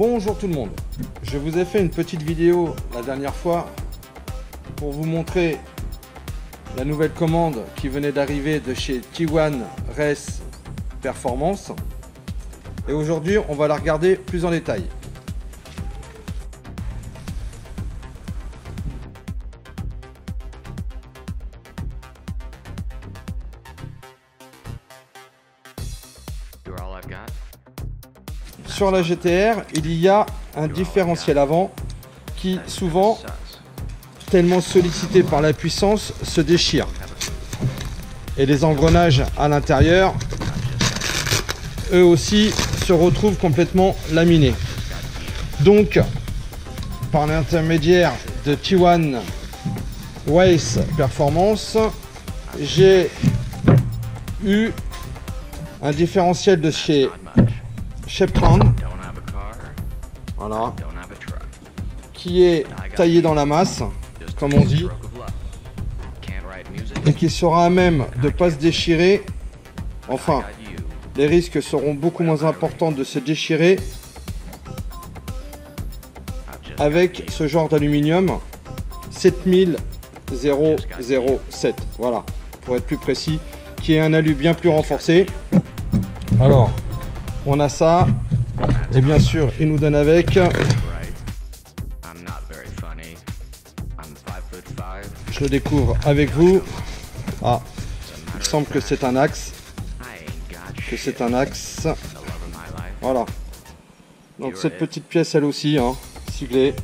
Bonjour tout le monde, je vous ai fait une petite vidéo la dernière fois pour vous montrer la nouvelle commande qui venait d'arriver de chez T1 Race Performance et aujourd'hui on va la regarder plus en détail. Sur la GTR, il y a un différentiel avant qui souvent, tellement sollicité par la puissance, se déchire. Et les engrenages à l'intérieur, eux aussi, se retrouvent complètement laminés. Donc, par l'intermédiaire de T1 Race Performance, j'ai eu un différentiel de chez Chevron, voilà, qui est taillé dans la masse, comme on dit, et qui sera à même de ne pas se déchirer. Enfin, les risques seront beaucoup moins importants de se déchirer avec ce genre d'aluminium 7007, voilà, pour être plus précis, qui est un alu bien plus renforcé. Alors, on a ça, et bien sûr, il nous donne avec. Je le découvre avec vous. Ah, il semble que c'est un axe. Voilà. Donc cette petite pièce, elle aussi, hein, siglée.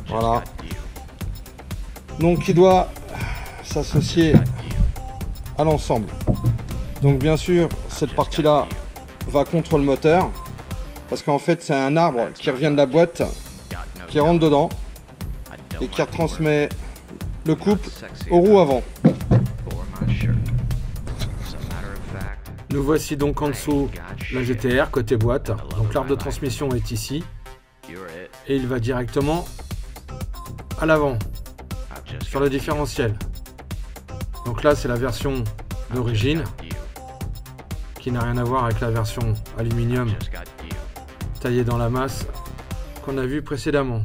Voilà. Donc il doit s'associer à l'ensemble. Donc bien sûr, cette partie-là va contre le moteur, parce qu'en fait c'est un arbre qui revient de la boîte, qui rentre dedans, et qui retransmet le couple aux roues avant. Nous voici donc en dessous la GTR côté boîte, donc l'arbre de transmission est ici, et il va directement à l'avant, sur le différentiel. Donc là c'est la version d'origine, qui n'a rien à voir avec la version aluminium taillée dans la masse qu'on a vu précédemment.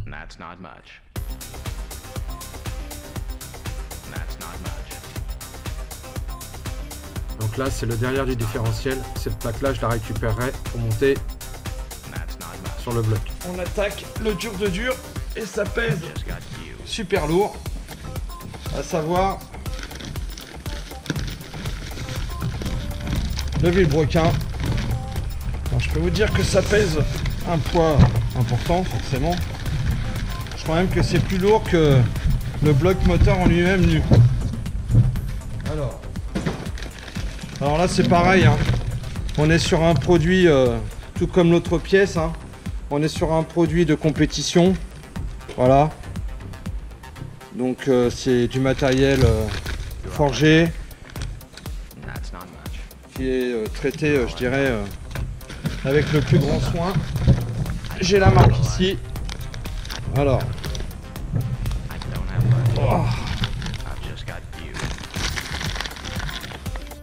Donc là c'est le derrière du différentiel, cette plaque là je la récupérerai pour monter sur le bloc. On attaque le dur de dur et ça pèse super lourd, à savoir le vilebrequin. Alors, je peux vous dire que ça pèse un poids important, forcément. Je crois même que c'est plus lourd que le bloc moteur en lui-même nu. Alors là c'est pareil, hein. On est sur un produit tout comme l'autre pièce, hein. On est sur un produit de compétition, voilà. Donc c'est du matériel forgé, qui est traité, je dirais, avec le plus grand soin. J'ai la marque ici. Alors, oh.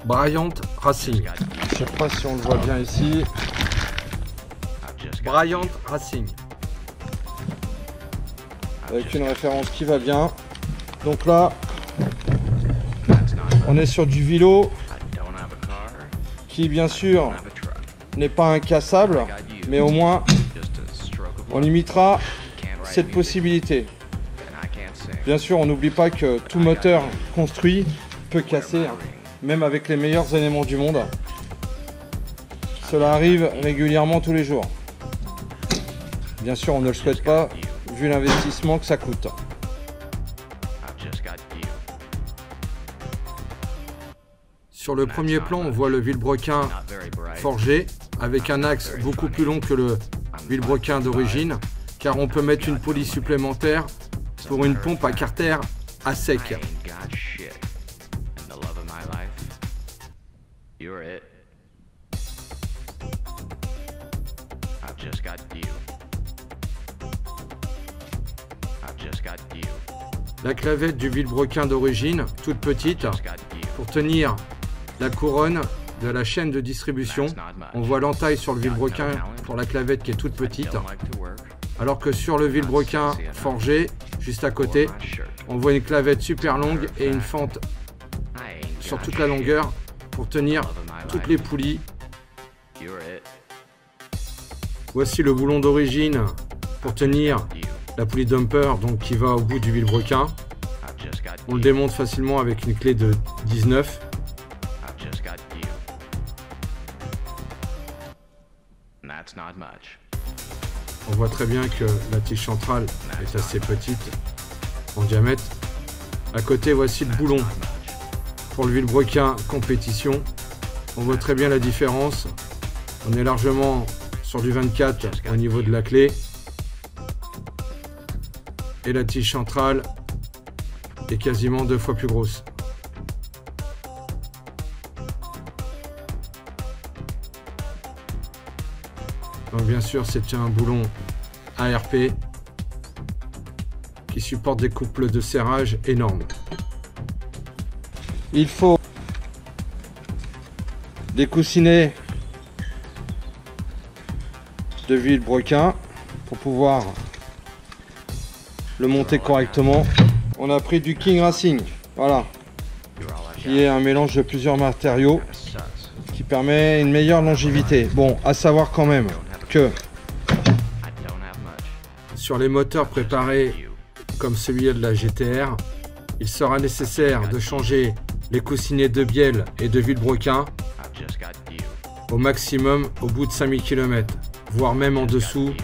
Bryant Racing. Je sais pas si on le voit bien ici. Bryant Racing. Avec une référence qui va bien. Donc là, on est sur du vélo qui bien sûr n'est pas incassable, mais au moins on limitera cette possibilité. Bien sûr, on n'oublie pas que tout moteur construit peut casser, hein, même avec les meilleurs éléments du monde. Cela arrive régulièrement tous les jours. Bien sûr, on ne le souhaite pas, vu l'investissement que ça coûte. Sur le premier plan, on voit le vilebrequin forgé avec un axe beaucoup plus long que le vilebrequin d'origine, car on peut mettre une poulie supplémentaire pour une pompe à carter à sec. La clavette du vilebrequin d'origine, toute petite, pour tenir la couronne de la chaîne de distribution, on voit l'entaille sur le vilebrequin pour la clavette qui est toute petite, alors que sur le vilebrequin forgé, juste à côté, on voit une clavette super longue et une fente sur toute la longueur pour tenir toutes les poulies. Voici le boulon d'origine pour tenir la poulie dumper, donc qui va au bout du vilebrequin. On le démonte facilement avec une clé de 19. On voit très bien que la tige centrale est assez petite en diamètre. À côté, voici le boulon pour le vilebrequin compétition. On voit très bien la différence. On est largement sur du 24 au niveau de la clé. Et la tige centrale est quasiment 2 fois plus grosse. Donc bien sûr, c'est un boulon ARP qui supporte des couples de serrage énormes. Il faut des coussinets de vilebrequin pour pouvoir le monter correctement. On a pris du King Racing, voilà, qui est un mélange de plusieurs matériaux qui permet une meilleure longévité. Bon, à savoir quand même que sur les moteurs préparés comme celui de la GTR, il sera nécessaire de changer les coussinets de bielle et de vilebrequin au maximum au bout de 5000 km, voire même en dessous,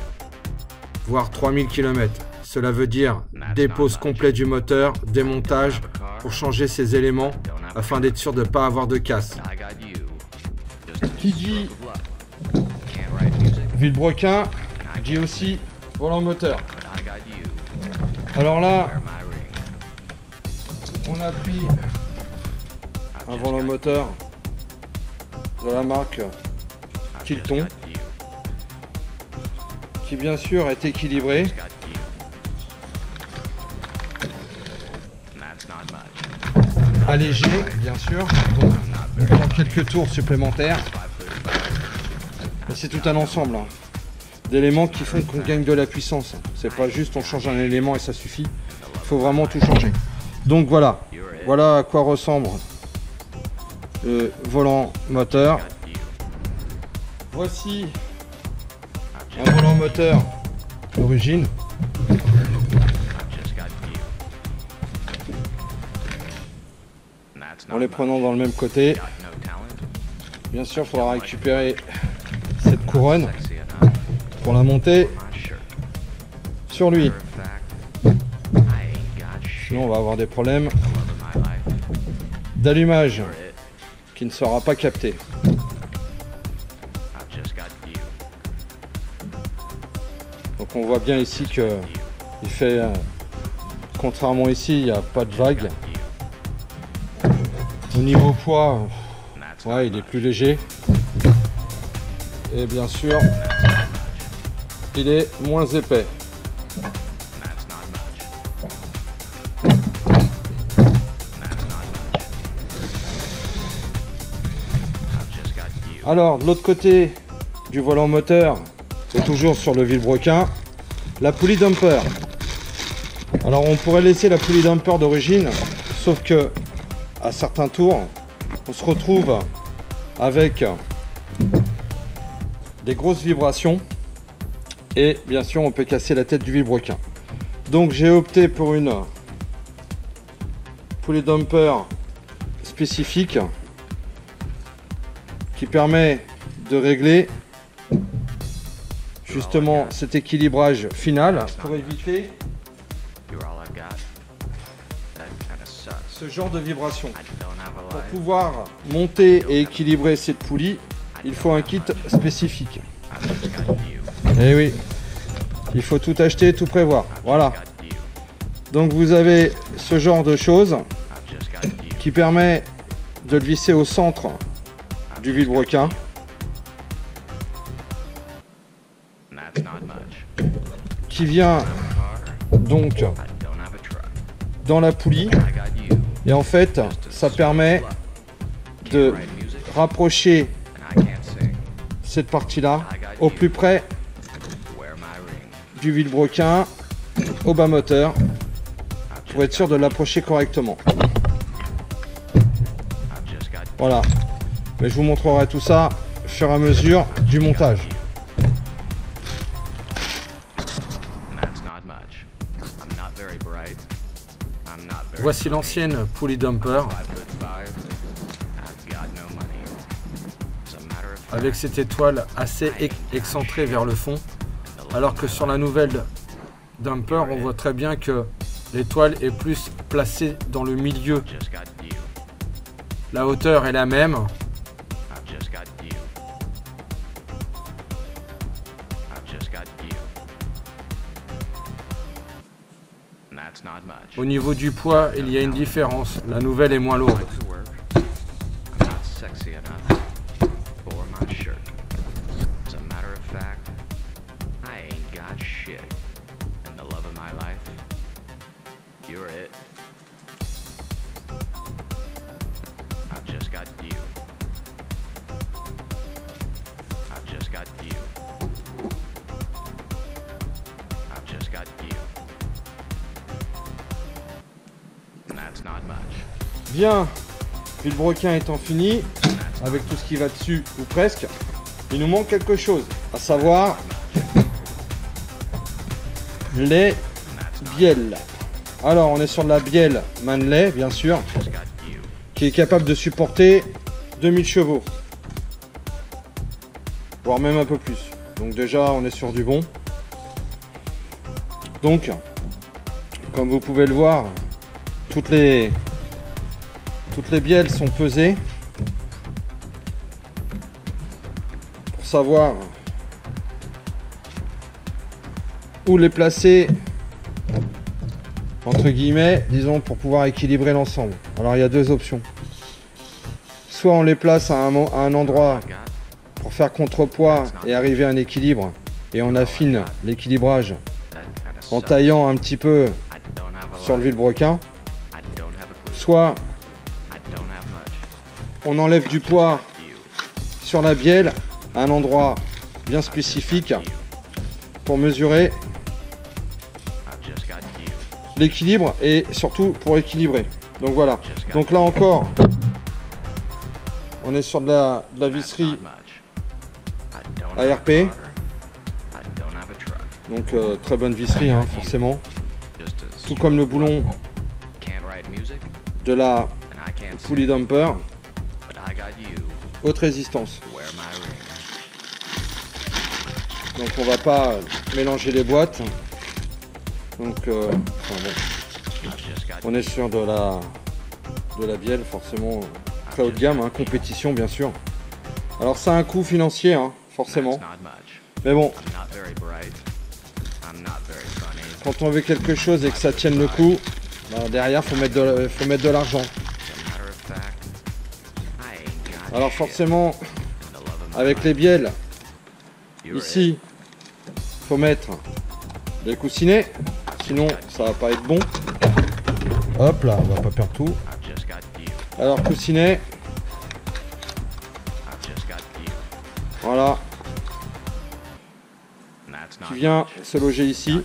voire 3000 km. Cela veut dire dépose complet du moteur, démontage pour changer ces éléments afin d'être sûr de ne pas avoir de casse. Qui dit vilebrequin dit aussi volant moteur. Alors là, on a pris un volant moteur de la marque Kilton qui bien sûr est équilibré. Allégé bien sûr, donc on prend quelques tours supplémentaires. C'est tout un ensemble hein, d'éléments qui font qu'on gagne de la puissance. C'est pas juste on change un élément et ça suffit. Il faut vraiment tout changer. Donc voilà, voilà à quoi ressemble le volant moteur. Voici un volant moteur d'origine. En les prenant dans le même côté, bien sûr il faudra récupérer cette couronne pour la monter sur lui. Sinon on va avoir des problèmes d'allumage qui ne sera pas capté. Donc on voit bien ici que il fait, contrairement ici, il n'y a pas de vague. Au niveau poids, ouais, il est plus léger. Et bien sûr, il est moins épais. Alors, de l'autre côté du volant moteur, c'est toujours sur le vilebrequin, la poulie dumper. Alors, on pourrait laisser la poulie dumper d'origine, sauf que à certains tours, on se retrouve avec des grosses vibrations et bien sûr, on peut casser la tête du vilebrequin. Donc, j'ai opté pour une poulie dumper spécifique qui permet de régler justement cet équilibrage final pour éviter ce genre de vibration. Pour pouvoir monter et équilibrer cette poulie, il faut un kit spécifique. Et oui, il faut tout acheter, tout prévoir. Voilà. Donc vous avez ce genre de choses qui permet de le visser au centre du vilebrequin. Qui vient donc dans la poulie. Et en fait, ça permet de rapprocher cette partie-là au plus près du vilebrequin au bas moteur pour être sûr de l'approcher correctement. Voilà. Mais je vous montrerai tout ça au fur et à mesure du montage. Voici l'ancienne pulley dumper avec cette étoile assez excentrée vers le fond, alors que sur la nouvelle dumper on voit très bien que l'étoile est plus placée dans le milieu. La hauteur est la même. Au niveau du poids, il y a une différence. La nouvelle est moins lourde. Bien, vilebrequin étant fini, avec tout ce qui va dessus, ou presque, il nous manque quelque chose, à savoir les bielles. Alors, on est sur de la bielle Manley, bien sûr, qui est capable de supporter 2000 chevaux, voire même un peu plus. Donc déjà, on est sur du bon. Donc, comme vous pouvez le voir, toutes les bielles sont pesées pour savoir où les placer, entre guillemets, disons, pour pouvoir équilibrer l'ensemble. Alors il y a deux options. Soit on les place à un endroit pour faire contrepoids et arriver à un équilibre, et on affine l'équilibrage en taillant un petit peu sur le vilebrequin. Soit on enlève du poids sur la bielle à un endroit bien spécifique pour mesurer l'équilibre et surtout pour équilibrer. Donc voilà. Donc là encore, on est sur de la visserie ARP. Donc très bonne visserie, hein, forcément. Tout comme le boulon de la pulley dumper. Haute résistance. Donc on va pas mélanger les boîtes. Donc enfin bon. On est sur de la bielle, forcément très haut de gamme, hein, compétition bien sûr. Alors ça a un coût financier, hein, forcément. Mais bon, quand on veut quelque chose et que ça tienne le coup, ben derrière faut mettre de l'argent. Alors forcément, avec les bielles, ici, faut mettre des coussinets, sinon ça va pas être bon. Hop là, on va pas perdre tout. Alors coussinet, voilà, qui vient se loger ici.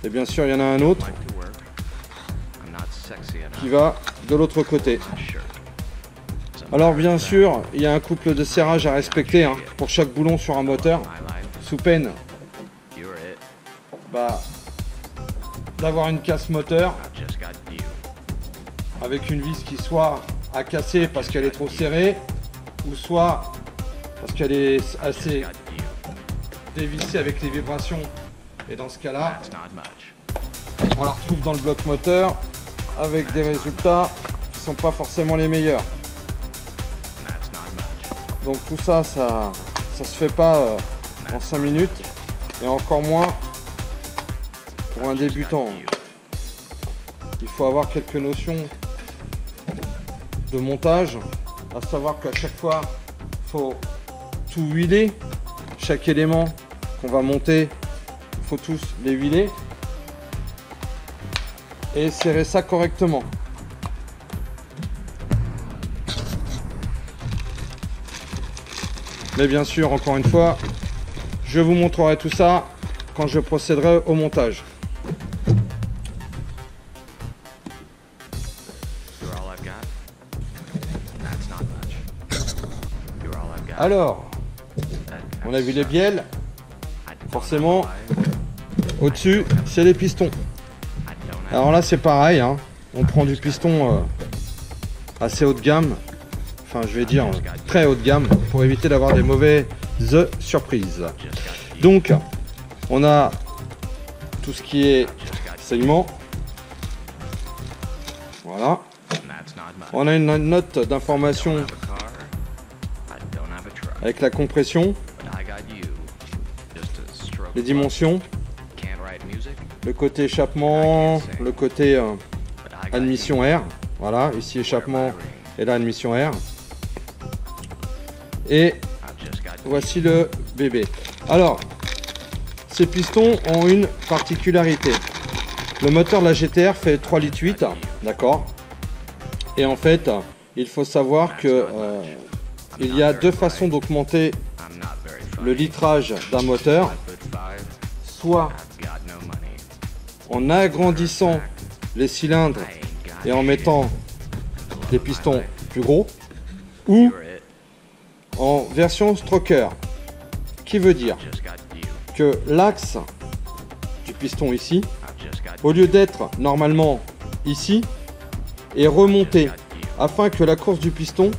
Et bien sûr, il y en a un autre qui va de l'autre côté. Alors bien sûr, il y a un couple de serrage à respecter, hein, pour chaque boulon sur un moteur, sous peine d'avoir une casse moteur avec une vis qui soit à casser parce qu'elle est trop serrée, ou soit parce qu'elle est assez dévissée avec les vibrations. Et dans ce cas-là, on la retrouve dans le bloc moteur avec des résultats qui ne sont pas forcément les meilleurs. Donc tout ça, ça se fait pas en 5 minutes, et encore moins pour un débutant. Il faut avoir quelques notions de montage, à savoir qu'à chaque fois, il faut tout huiler. Chaque élément qu'on va monter, il faut tous les huiler et serrer ça correctement. Mais bien sûr, encore une fois, je vous montrerai tout ça quand je procéderai au montage. Alors, on a vu les bielles. Forcément, au-dessus, c'est les pistons. Alors là, c'est pareil, hein. On prend du piston assez haut de gamme. Enfin, je vais dire très haut de gamme pour éviter d'avoir des mauvaises surprises. Donc, on a tout ce qui est segment. Voilà. On a une note d'information avec la compression, les dimensions, le côté échappement, le côté admission air. Voilà, ici échappement et là admission air. Et voici le bébé. Alors, ces pistons ont une particularité. Le moteur de la GTR fait 3,8 litres, d'accord. Et en fait, il faut savoir que il y a deux façons d'augmenter le litrage d'un moteur. Soit en agrandissant les cylindres et en mettant des pistons plus gros, ou en version stroker, qui veut dire que l'axe du piston ici, au lieu d'être normalement ici, est remonté afin que la course du piston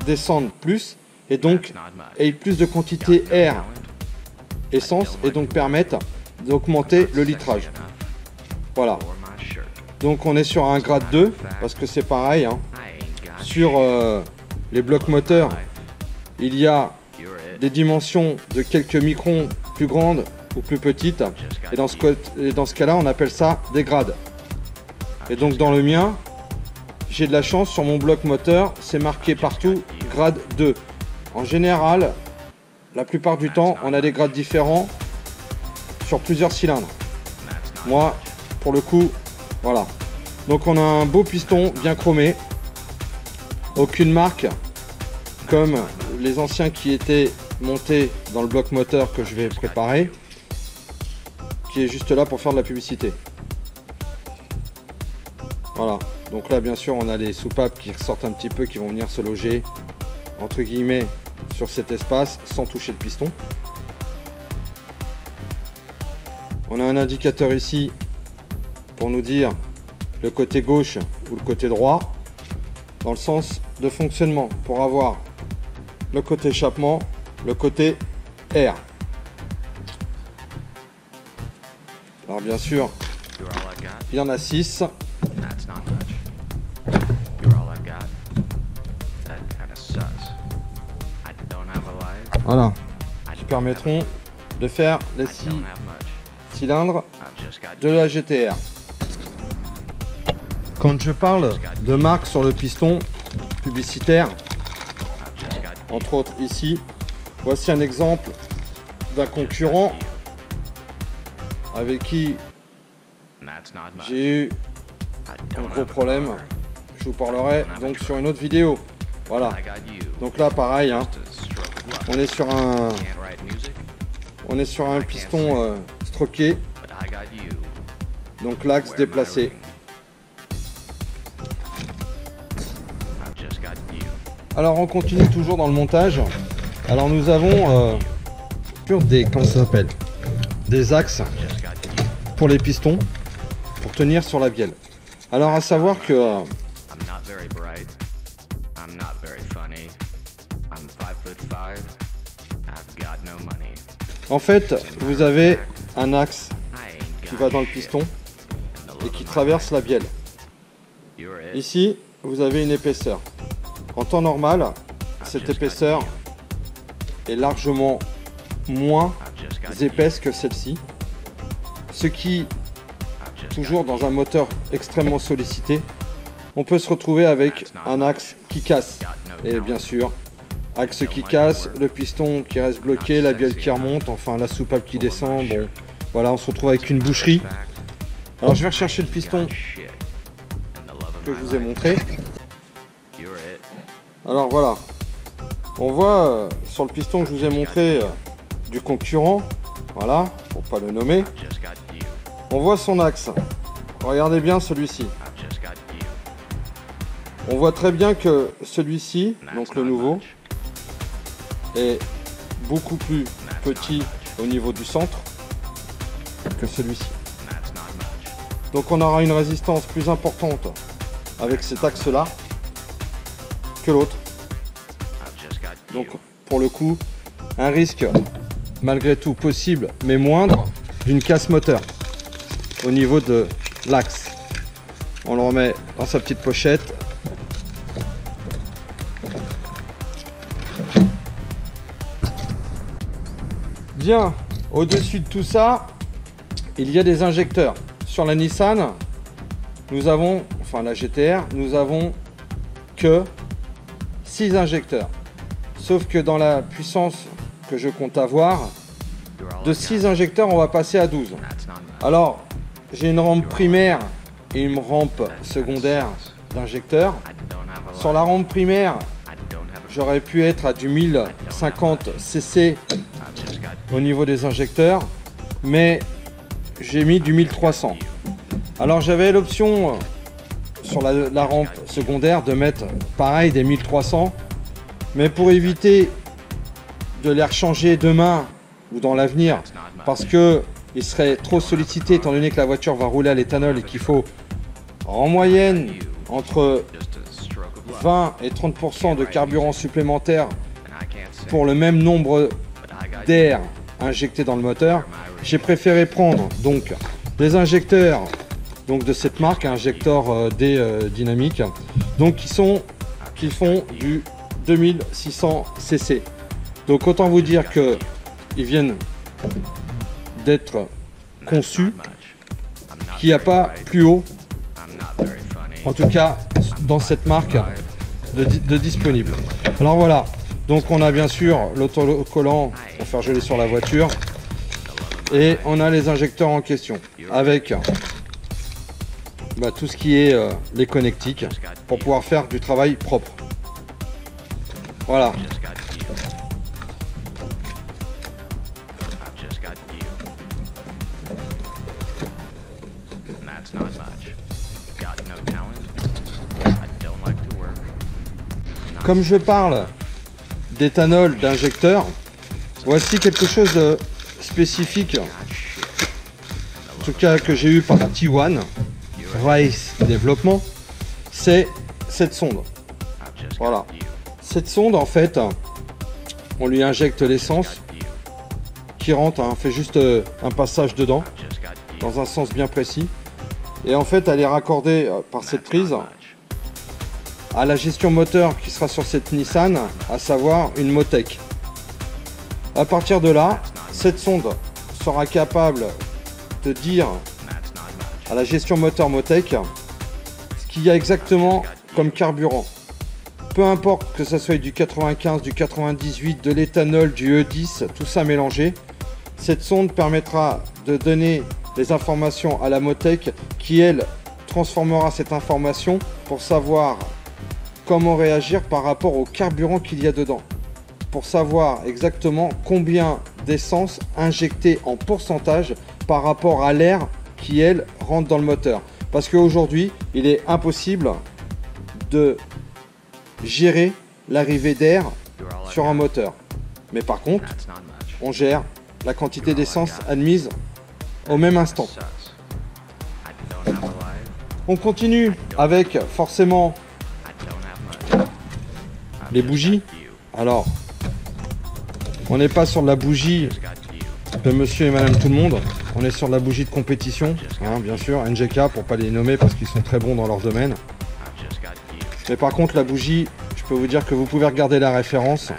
descende plus et donc ait plus de quantité air essence et donc permettre d'augmenter le litrage. Voilà. Donc on est sur un grade 2 parce que c'est pareil, hein. Sur les blocs moteurs, il y a des dimensions de quelques microns plus grandes ou plus petites. Et dans ce cas-là, on appelle ça des grades. Et donc dans le mien, j'ai de la chance, sur mon bloc moteur, c'est marqué partout grade 2. En général, la plupart du temps, on a des grades différents sur plusieurs cylindres. Moi, pour le coup, voilà. Donc on a un beau piston bien chromé. Aucune marque comme les anciens qui étaient montés dans le bloc moteur que je vais préparer, qui est juste là pour faire de la publicité. Voilà. Donc là, bien sûr, on a les soupapes qui ressortent un petit peu, qui vont venir se loger entre guillemets sur cet espace sans toucher le piston. On a un indicateur ici pour nous dire le côté gauche ou le côté droit dans le sens de fonctionnement, pour avoir le côté échappement, le côté air. Alors bien sûr, il y en a 6. Voilà, qui permettront de faire les 6 cylindres de la GTR. Quand je parle de marque sur le piston publicitaire, entre autres ici, voici un exemple d'un concurrent avec qui j'ai eu un gros problème. Je vous parlerai donc sur une autre vidéo. Voilà. Donc là, pareil, hein, on est sur un piston stroqué. Donc l'axe déplacé. Alors on continue toujours dans le montage. Alors nous avons comment ça s'appelle, des axes pour les pistons pour tenir sur la bielle. Alors à savoir que en fait vous avez un axe qui va dans le piston et qui traverse la bielle. Ici vous avez une épaisseur. En temps normal, cette épaisseur est largement moins épaisse que celle-ci, ce qui, toujours dans un moteur extrêmement sollicité, on peut se retrouver avec un axe qui casse. Et bien sûr, axe qui casse, le piston qui reste bloqué, la bielle qui remonte, enfin la soupape qui descend. Bon, voilà, on se retrouve avec une boucherie. Alors je vais rechercher le piston que je vous ai montré. Alors voilà, On voit sur le piston que je vous ai montré du concurrent, voilà, pour pas le nommer, on voit son axe. Regardez bien celui-ci. On voit très bien que celui-ci, donc le nouveau, est beaucoup plus petit au niveau du centre que celui-ci. Donc on aura une résistance plus importante avec cet axe-là que l'autre. Donc pour le coup, un risque malgré tout possible, mais moindre, d'une casse moteur au niveau de l'axe. On le remet dans sa petite pochette. Bien, au-dessus de tout ça, il y a des injecteurs. Sur la Nissan, nous avons, enfin la GTR, nous avons que 6 injecteurs. Sauf que dans la puissance que je compte avoir, de 6 injecteurs, on va passer à 12. Alors, j'ai une rampe primaire et une rampe secondaire d'injecteurs. Sur la rampe primaire, j'aurais pu être à du 1050 cc au niveau des injecteurs, mais j'ai mis du 1300. Alors j'avais l'option sur la rampe secondaire de mettre pareil des 1300, mais pour éviter de les rechanger demain ou dans l'avenir, parce que il serait trop sollicité étant donné que la voiture va rouler à l'éthanol et qu'il faut en moyenne entre 20 et 30% de carburant supplémentaire pour le même nombre d'air injecté dans le moteur, j'ai préféré prendre donc des injecteurs donc de cette marque, injecteur D dynamique, donc qui font du 2600 cc. Donc autant vous dire que ils viennent d'être conçus, qu'il n'y a pas plus haut, en tout cas dans cette marque de disponible. Alors voilà, donc on a bien sûr l'autocollant pour faire geler sur la voiture et on a les injecteurs en question avec tout ce qui est les connectiques pour pouvoir faire du travail propre. Voilà. Comme je parle d'éthanol, d'injecteur, voici quelque chose de spécifique, en tout cas que j'ai eu par T1 Race Développement, c'est cette sonde. Voilà, cette sonde en fait, on lui injecte l'essence qui rentre, on fait juste un passage dedans, dans un sens bien précis, et en fait elle est raccordée par cette prise à la gestion moteur qui sera sur cette Nissan, à savoir une Motec. À partir de là, cette sonde sera capable de dire à la gestion moteur Motec ce qu'il y a exactement comme carburant. Peu importe que ce soit du 95, du 98, de l'éthanol, du E10, tout ça mélangé, cette sonde permettra de donner les informations à la Motec qui, elle, transformera cette information pour savoir comment réagir par rapport au carburant qu'il y a dedans, pour savoir exactement combien d'essence injecter en pourcentage par rapport à l'air qui, elle, rentre dans le moteur. Parce qu'aujourd'hui, il est impossible de gérer l'arrivée d'air sur un moteur. Mais par contre, on gère la quantité d'essence admise au même instant. On continue avec forcément les bougies. Alors, on n'est pas sur de la bougie de monsieur et madame tout le monde, on est sur de la bougie de compétition, hein, bien sûr, NGK pour pas les nommer parce qu'ils sont très bons dans leur domaine. Mais par contre la bougie, je peux vous dire que vous pouvez regarder la référence,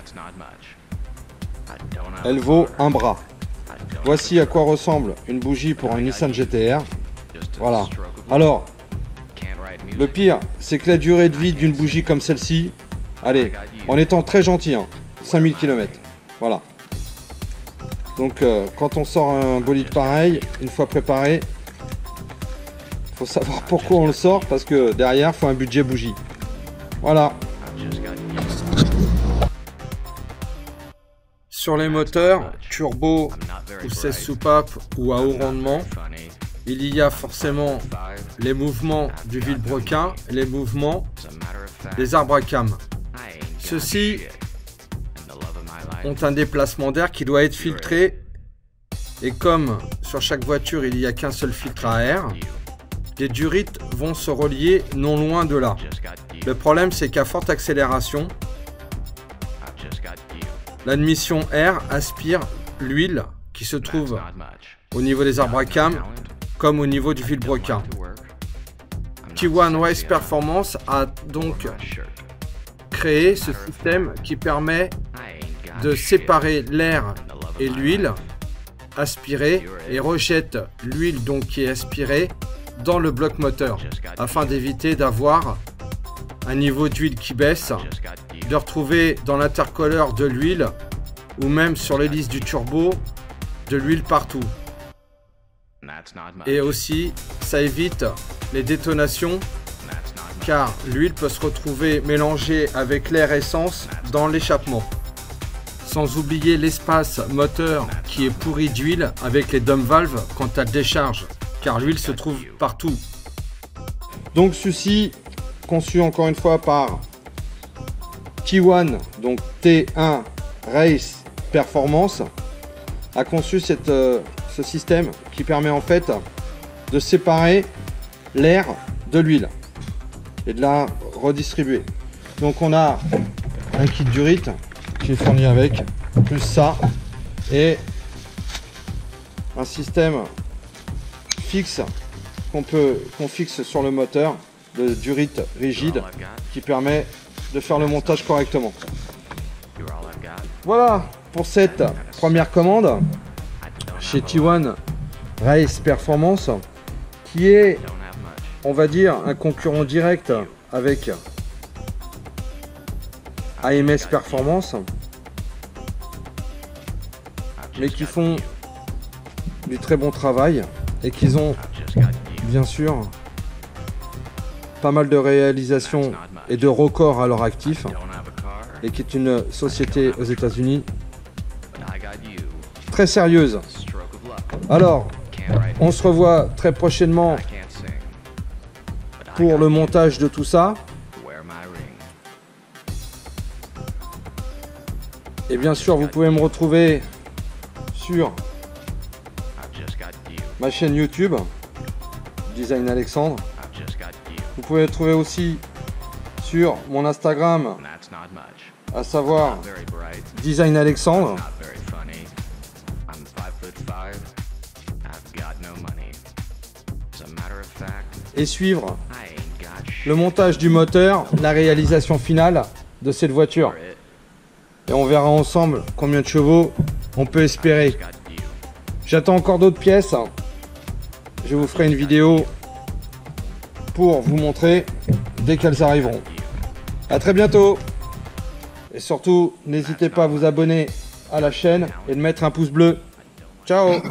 elle vaut un bras. Voici à quoi ressemble une bougie pour un Nissan GTR. Voilà. Alors, le pire, c'est que la durée de vie d'une bougie comme celle-ci, allez, en étant très gentil, hein, 5000 km. Voilà. Donc quand on sort un bolide pareil, une fois préparé, il faut savoir pourquoi on le sort, parce que derrière, il faut un budget bougie. Voilà. Sur les moteurs turbo ou 16 soupapes ou à haut rendement, il y a forcément les mouvements du vilebrequin et les mouvements des arbres à cames. Ceux-ci ont un déplacement d'air qui doit être filtré, et comme sur chaque voiture il n'y a qu'un seul filtre à air, les durites vont se relier non loin de là. Le problème, c'est qu'à forte accélération, l'admission air aspire l'huile qui se trouve au niveau des arbres à cames comme au niveau du vilebrequin. T1 Race Performance a donc créé ce système qui permet de séparer l'air et l'huile aspirée et rejette l'huile donc qui est aspirée dans le bloc moteur afin d'éviter d'avoir un niveau d'huile qui baisse, de retrouver dans l'intercooleur de l'huile ou même sur l'hélice du turbo de l'huile partout. Et aussi ça évite les détonations car l'huile peut se retrouver mélangée avec l'air essence dans l'échappement. Sans oublier l'espace moteur qui est pourri d'huile avec les dump valves quand elle décharge car l'huile se trouve partout. Donc ceci, conçu encore une fois par T1, donc T1 Race Performance, a conçu ce système qui permet en fait de séparer l'air de l'huile et de la redistribuer. Donc on a un kit durite qui est fourni avec, plus ça, et un système fixe qu'on fixe sur le moteur de durite rigide qui permet de faire le montage correctement. Voilà pour cette première commande chez T1 Race Performance, qui est, on va dire, un concurrent direct avec AMS Performance, mais qui font du très bon travail et qui ont bien sûr pas mal de réalisations et de records à leur actif, et qui est une société aux États-Unis très sérieuse. Alors, on se revoit très prochainement pour le montage de tout ça. Et bien sûr, vous pouvez me retrouver sur ma chaîne YouTube, Design Alexandre. Vous pouvez le trouver aussi sur mon Instagram, à savoir Design Alexandre. Et suivre le montage du moteur, la réalisation finale de cette voiture. Et on verra ensemble combien de chevaux on peut espérer. J'attends encore d'autres pièces. Je vous ferai une vidéo pour vous montrer dès qu'elles arriveront. À très bientôt. Et surtout, n'hésitez pas à vous abonner à la chaîne et de mettre un pouce bleu. Ciao.